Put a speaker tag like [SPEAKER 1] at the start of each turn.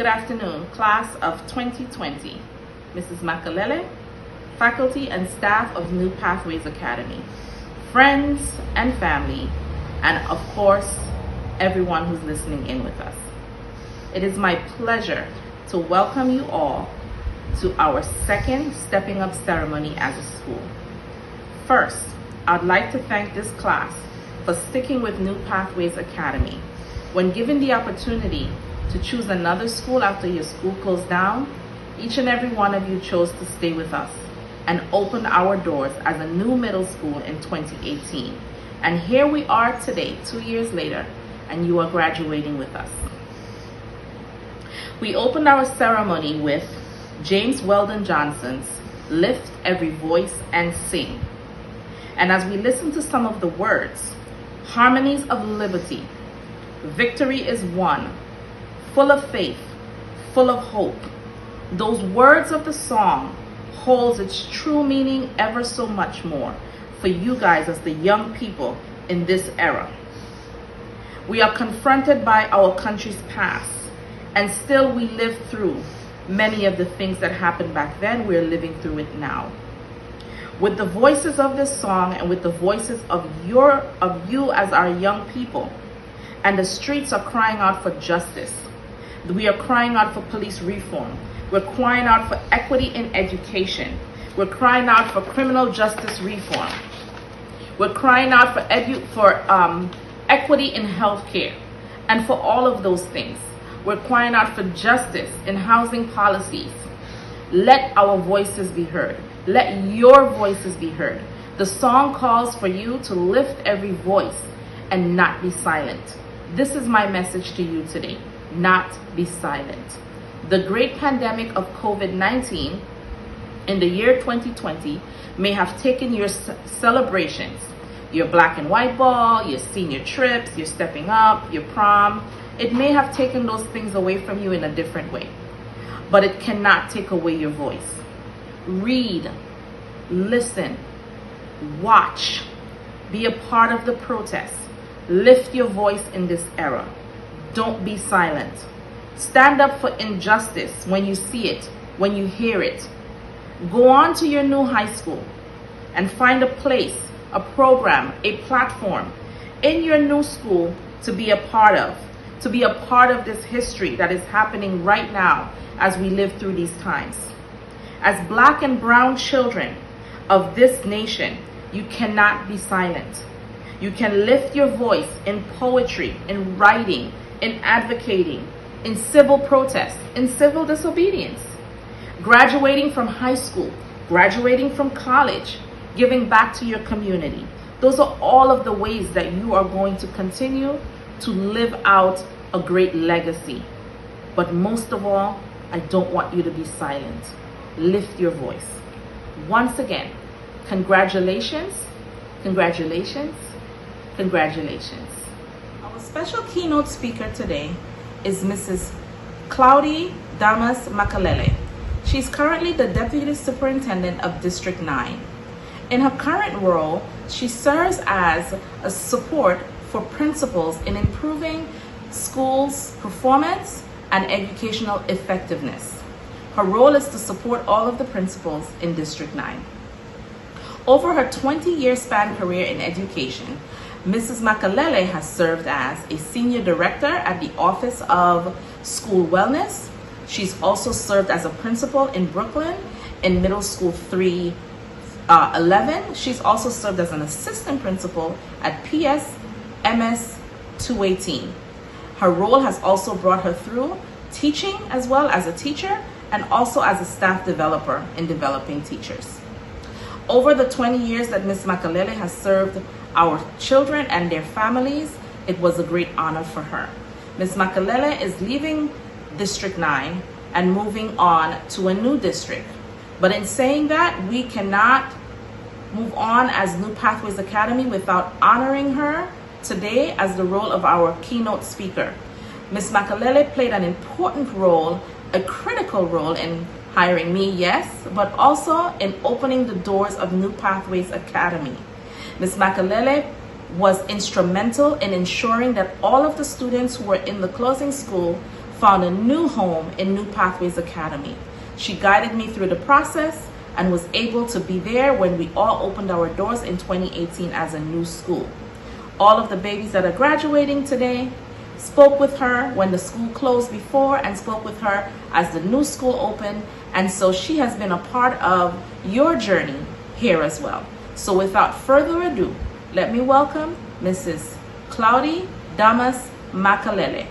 [SPEAKER 1] Good afternoon, class of 2020. Mrs. Makalele, faculty and staff of New Pathways Academy, friends and family, and of course, everyone who's listening in with us. It is my pleasure to welcome you all to our second Stepping Up ceremony as a school. First, I'd like to thank this class for sticking with New Pathways Academy. When given the opportunity to choose another school after your school closed down, each and every one of you chose to stay with us and open our doors as a new middle school in 2018. And here we are today, 2 years later, and you are graduating with us. We opened our ceremony with James Weldon Johnson's Lift Every Voice and Sing. And as we listen to some of the words, harmonies of liberty, victory is won, full of faith, full of hope. Those words of the song holds its true meaning ever so much more for you guys as the young people in this era. We are confronted by our country's past, and still we live through many of the things that happened back then. We're living through it now. With the voices of this song and with the voices of you as our young people, and the streets are crying out for justice. We are crying out for police reform. We're crying out for equity in education. We're crying out for criminal justice reform. We're crying out for equity in healthcare, and for all of those things. We're crying out for justice in housing policies. Let our voices be heard. Let your voices be heard. The song calls for you to lift every voice and not be silent. This is my message to you today. Not be silent. The great pandemic of COVID-19 in the year 2020 may have taken your celebrations, your black and white ball, your senior trips, your stepping up, your prom. It may have taken those things away from you in a different way, but it cannot take away your voice. Read, listen, watch, be a part of the protest. Lift your voice in this era. Don't be silent. Stand up for injustice when you see it, when you hear it. Go on to your new high school and find a place, a program, a platform in your new school to be a part of this history that is happening right now as we live through these times. As black and brown children of this nation, you cannot be silent. You can lift your voice in poetry, in writing, in advocating, in civil protest, in civil disobedience. Graduating from high school, graduating from college, giving back to your community. Those are all of the ways that you are going to continue to live out a great legacy. But most of all, I don't want you to be silent. Lift your voice. Once again, congratulations, congratulations, congratulations. Our special keynote speaker today is Mrs. Cloudy Damas Makalele. She's currently the Deputy Superintendent of District 9. In her current role, she serves as a support for principals in improving schools' performance and educational effectiveness. Her role is to support all of the principals in District 9. Over her 20-year span career in education, Mrs. Makalele has served as a senior director at the Office of School Wellness. She's also served as a principal in Brooklyn in Middle School 311. She's also served as an assistant principal at PS MS 218. Her role has also brought her through teaching as well as a teacher and also as a staff developer in developing teachers. Over the 20 years that Ms. Makalele has served our children and their families, it was a great honor for her. Ms. Makalele is leaving District 9 and moving on to a new district. But in saying that, we cannot move on as New Pathways Academy without honoring her today as the role of our keynote speaker. Ms. Makalele played an important role, a critical role in hiring me, yes, but also in opening the doors of New Pathways Academy. Ms. Makalele was instrumental in ensuring that all of the students who were in the closing school found a new home in New Pathways Academy. She guided me through the process and was able to be there when we all opened our doors in 2018 as a new school. All of the babies that are graduating today spoke with her when the school closed before and spoke with her as the new school opened. And so she has been a part of your journey here as well. So without further ado, let me welcome Mrs. Cloudy Damas Makalele.